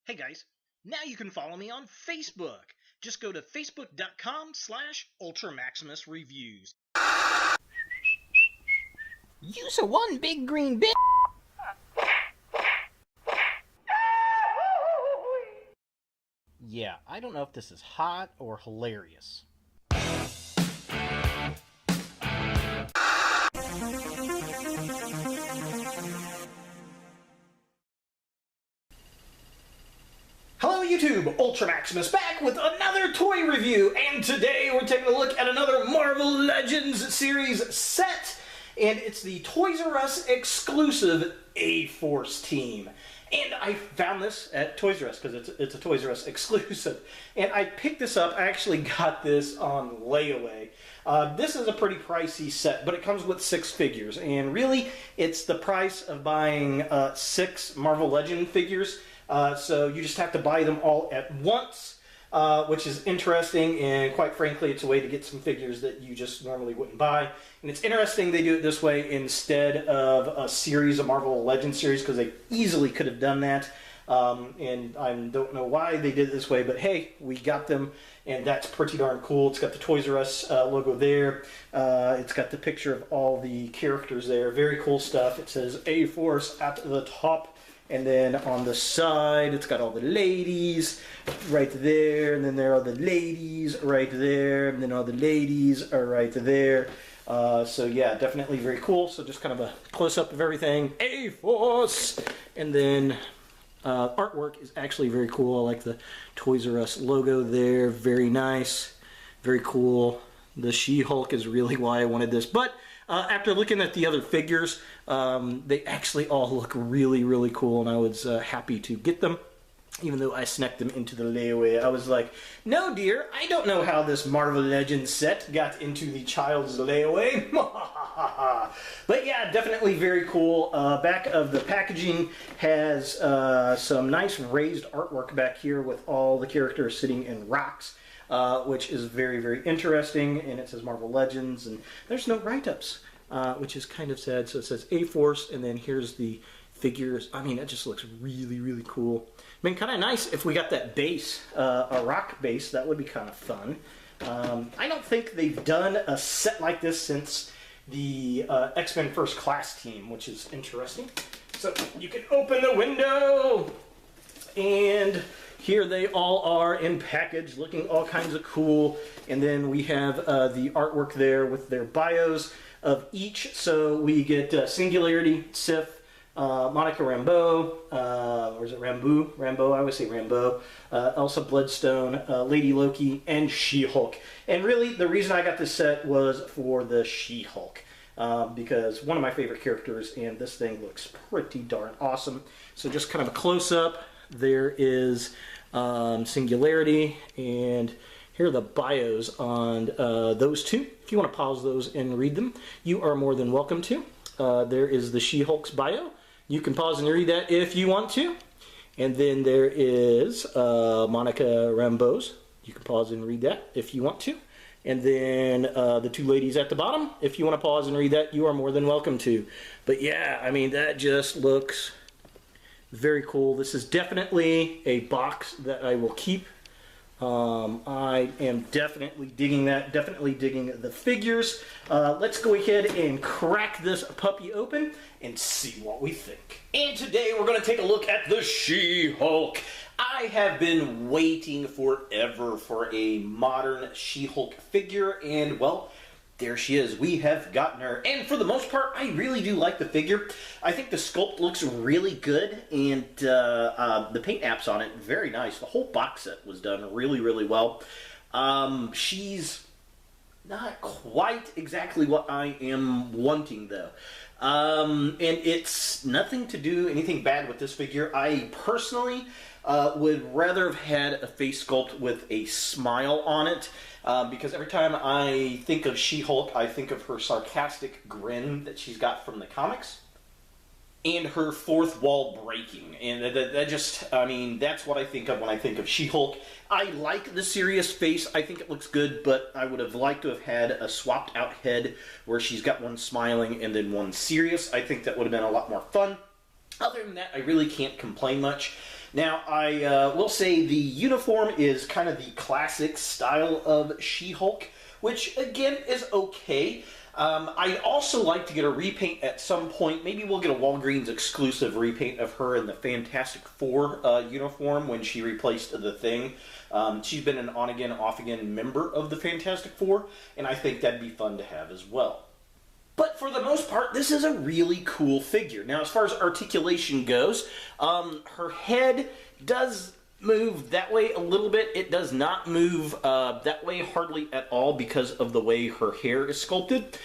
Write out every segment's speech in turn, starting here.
Hey guys, now you can follow me on Facebook. Just go to facebook.com/UltraMaximusReviews. Use a one big green bit. Yeah, I don't know if this is hot or hilarious. Hello YouTube, Ultra Maximus back with another toy review, and today we're taking a look at another Marvel Legends series set, and it's the Toys R Us exclusive A-Force team. And I found this at Toys R Us because it's a Toys R Us exclusive, and I picked this up. I actually got this on layaway. This is a pretty pricey set, but it comes with 6 figures, and really it's the price of buying 6 Marvel Legend figures. So you just have to buy them all at once, which is interesting, and quite frankly, it's a way to get some figures that you just normally wouldn't buy. And it's interesting they do it this way instead of a series, a Marvel Legends series, because they easily could have done that. And I don't know why they did it this way, but hey, we got them, and that's pretty darn cool. It's got the Toys R Us logo there. It's got the picture of all the characters there. Very cool stuff. It says A-Force at the top. And then on the side, it's got all the ladies right there, and then there are the ladies right there, and then all the ladies are right there. So yeah, definitely very cool. So just kind of a close-up of everything. A-Force! And then artwork is actually very cool. I like the Toys R Us logo there. Very nice. Very cool. The She-Hulk is really why I wanted this. But after looking at the other figures, they actually all look really, really cool, and I was happy to get them, even though I snuck them into the layaway. I was like, no dear, I don't know how this Marvel Legends set got into the child's layaway. But yeah, definitely very cool. Back of the packaging has some nice raised artwork back here with all the characters sitting in rocks. Which is very, very interesting, and it says Marvel Legends, and there's no write-ups, which is kind of sad. So it says A-Force, and then here's the figures. I mean, it just looks really, really cool. I mean, kind of nice if we got that base, a rock base. That would be kind of fun. I don't think they've done a set like this since the X-Men First Class team, which is interesting. So you can open the window, and here they all are in package, looking all kinds of cool. And then we have the artwork there with their bios of each. So we get Singularity, Sif, Monica Rambeau, or is it Rambeau? Rambeau, I always say Rambeau. Elsa Bloodstone, Lady Loki, and She-Hulk. And really, the reason I got this set was for the She-Hulk. Because one of my favorite characters, and this thing looks pretty darn awesome. So just kind of a close-up. There is Singularity, and here are the bios on those two. If you want to pause those and read them, you are more than welcome to. There is the She-Hulk's bio. You can pause and read that if you want to. And then there is Monica Rambeau's. You can pause and read that if you want to. And then the two ladies at the bottom. If you want to pause and read that, you are more than welcome to. But yeah, I mean, that just looks very cool. This is definitely a box that I will keep. I am definitely digging that, definitely digging the figures. Let's go ahead and crack this puppy open and see what we think. And today we're going to take a look at the She-Hulk. I have been waiting forever for a modern She-Hulk figure, and well, there she is. We have gotten her. And for the most part, I really do like the figure. I think the sculpt looks really good, and the paint apps on it, very nice. The whole box set was done really, really well. She's not quite exactly what I am wanting, though. And it's nothing to do anything bad with this figure. I personally would rather have had a face sculpt with a smile on it. Because every time I think of She-Hulk, I think of her sarcastic grin that she's got from the comics, and her fourth wall breaking. And that just, I mean, that's what I think of when I think of She-Hulk. I like the serious face. I think it looks good, but I would have liked to have had a swapped out head where she's got one smiling and then one serious. I think that would have been a lot more fun. Other than that, I really can't complain much. Now, I will say the uniform is kind of the classic style of She-Hulk, which, again, is okay. I'd also like to get a repaint at some point. Maybe we'll get a Walgreens exclusive repaint of her in the Fantastic Four uniform when she replaced the Thing. She's been an on-again, off-again member of the Fantastic Four, and I think that'd be fun to have as well. But for the most part, this is a really cool figure. Now, as far as articulation goes, her head does move that way a little bit. It does not move that way hardly at all because of the way her hair is sculpted.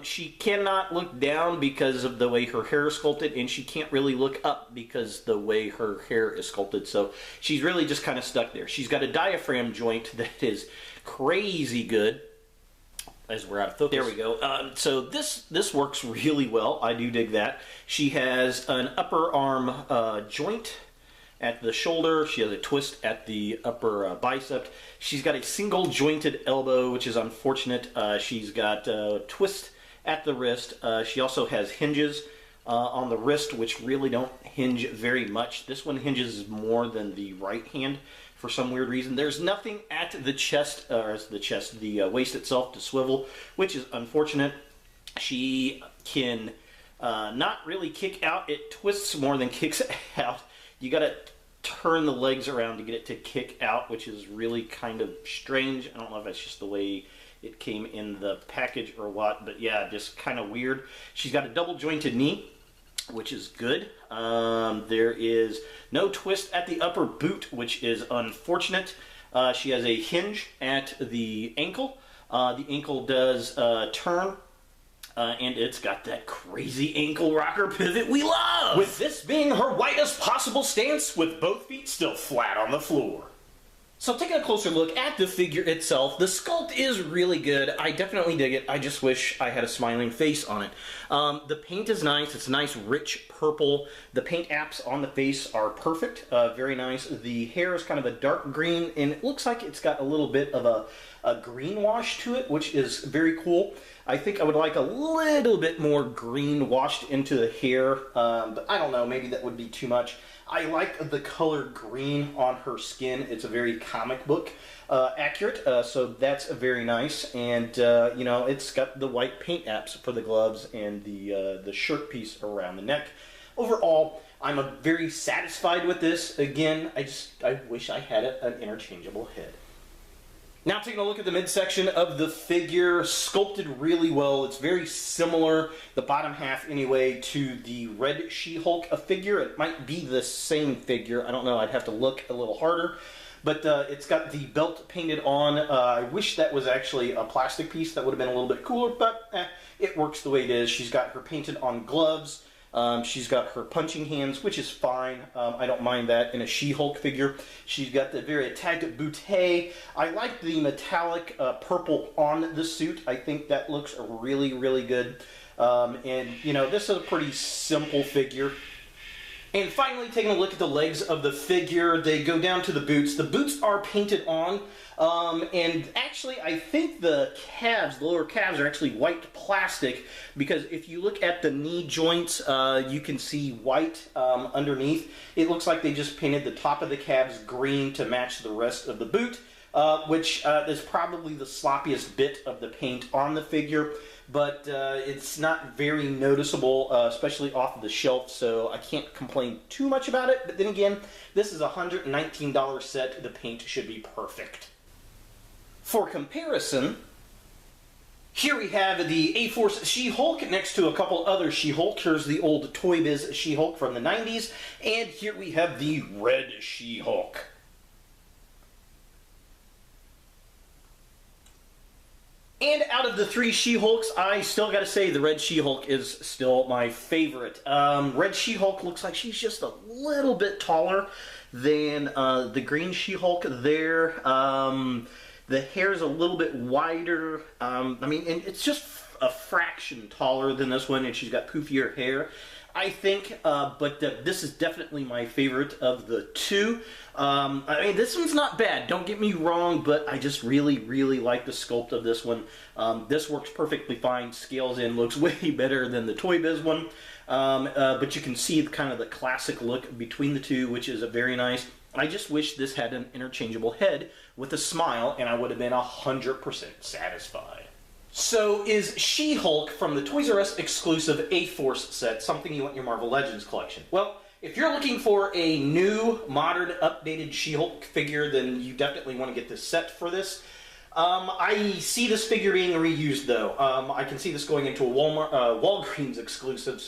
She cannot look down because of the way her hair is sculpted, and she can't really look up because the way her hair is sculpted. So she's really just kind of stuck there. She's got a diaphragm joint that is crazy good. As we're out of focus. There we go. So this works really well. I do dig that. She has an upper arm joint at the shoulder. She has a twist at the upper bicep. She's got a single jointed elbow, which is unfortunate. She's got a twist at the wrist. She also has hinges on the wrist, which really don't hinge very much. This one hinges more than the right hand for some weird reason. There's nothing at the chest, the waist itself to swivel, which is unfortunate. She can not really kick out. It twists more than kicks out. You gotta turn the legs around to get it to kick out, which is really kind of strange. I don't know if that's just the way it came in the package or what, but yeah, just kind of weird. She's got a double jointed knee, which is good. There is no twist at the upper boot, which is unfortunate. She has a hinge at the ankle. The ankle does turn, and it's got that crazy ankle rocker pivot we love! With this being her widest possible stance, with both feet still flat on the floor. So taking a closer look at the figure itself, the sculpt is really good. I definitely dig it. I just wish I had a smiling face on it. The paint is nice. It's a nice rich purple. The paint apps on the face are perfect. Very nice. The hair is kind of a dark green, and it looks like it's got a little bit of a green wash to it, which is very cool. I think I would like a little bit more green washed into the hair, but I don't know, maybe that would be too much. I like the color green on her skin. It's a very comic book accurate, so that's very nice. And you know, it's got the white paint apps for the gloves and the shirt piece around the neck. Overall, I'm very satisfied with this. Again, I wish I had an interchangeable head. Now taking a look at the midsection of the figure, sculpted really well. It's very similar, the bottom half anyway, to the Red She-Hulk figure. It might be the same figure. I don't know. I'd have to look a little harder. But it's got the belt painted on. I wish that was actually a plastic piece. That would have been a little bit cooler, but it works the way it is. She's got her painted on gloves. She's got her punching hands, which is fine. I don't mind that in a She-Hulk figure. She's got the very attacked bootay. I like the metallic purple on the suit. I think that looks really, really good. And, you know, this is a pretty simple figure. And finally, taking a look at the legs of the figure, they go down to the boots. The boots are painted on, and actually, I think the calves, the lower calves, are actually white plastic, because if you look at the knee joints, you can see white underneath. It looks like they just painted the top of the calves green to match the rest of the boot, which is probably the sloppiest bit of the paint on the figure. But it's not very noticeable, especially off of the shelf, so I can't complain too much about it. But then again, this is a $119 set. The paint should be perfect. For comparison, here we have the A-Force She-Hulk next to a couple other She-Hulk. Here's the old Toy Biz She-Hulk from the 90s, and here we have the Red She-Hulk. And out of the three She-Hulks, I still gotta say the Red She-Hulk is still my favorite. Red She-Hulk looks like she's just a little bit taller than the Green She-Hulk there. The hair's a little bit wider. I mean, and it's just a fraction taller than this one, and she's got poofier hair. I think, but this is definitely my favorite of the two. I mean, this one's not bad, don't get me wrong, but I just really like the sculpt of this one. This works perfectly fine, scales in, looks way better than the Toy Biz one. But you can see kind of the classic look between the two, which is a very nice. I just wish this had an interchangeable head with a smile, and I would have been 100% satisfied. So, is She-Hulk from the Toys R Us exclusive A-Force set something you want in your Marvel Legends collection? Well, if you're looking for a new, modern, updated She-Hulk figure, then you definitely want to get this set for this. I see this figure being reused, though. I can see this going into a Walgreens exclusive,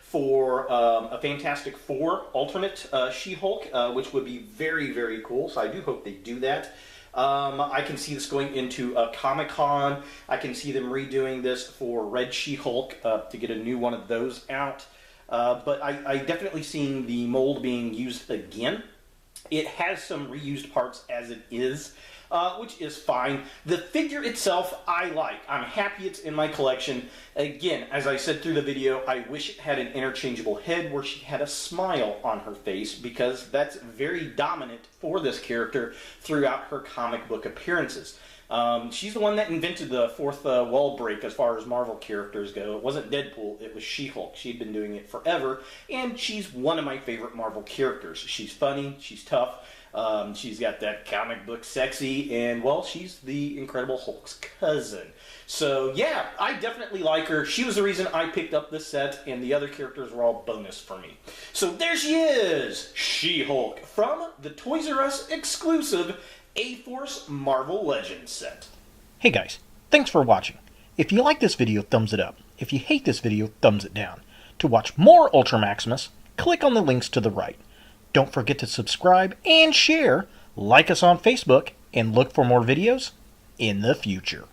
for a Fantastic Four alternate She-Hulk, which would be very cool, so I do hope they do that. I can see this going into a Comic-Con. I can see them redoing this for Red She-Hulk to get a new one of those out. But I definitely seen the mold being used again. It has some reused parts as it is, which is fine. The figure itself, I like. I'm happy it's in my collection. Again, as I said through the video, I wish it had an interchangeable head where she had a smile on her face, because that's very dominant for this character throughout her comic book appearances. She's the one that invented the fourth wall break as far as Marvel characters go. It wasn't Deadpool, it was She-Hulk. She'd been doing it forever, and she's one of my favorite Marvel characters. She's funny, she's tough, she's got that comic book sexy, and, well, she's the Incredible Hulk's cousin. So, yeah, I definitely like her. She was the reason I picked up this set, and the other characters were all bonus for me. So there she is, She-Hulk, from the Toys R Us exclusive A-Force Marvel Legends set. Hey guys, thanks for watching. If you like this video, thumbs it up. If you hate this video, thumbs it down. To watch more Ultra Maximus, click on the links to the right. Don't forget to subscribe and share, like us on Facebook, and look for more videos in the future.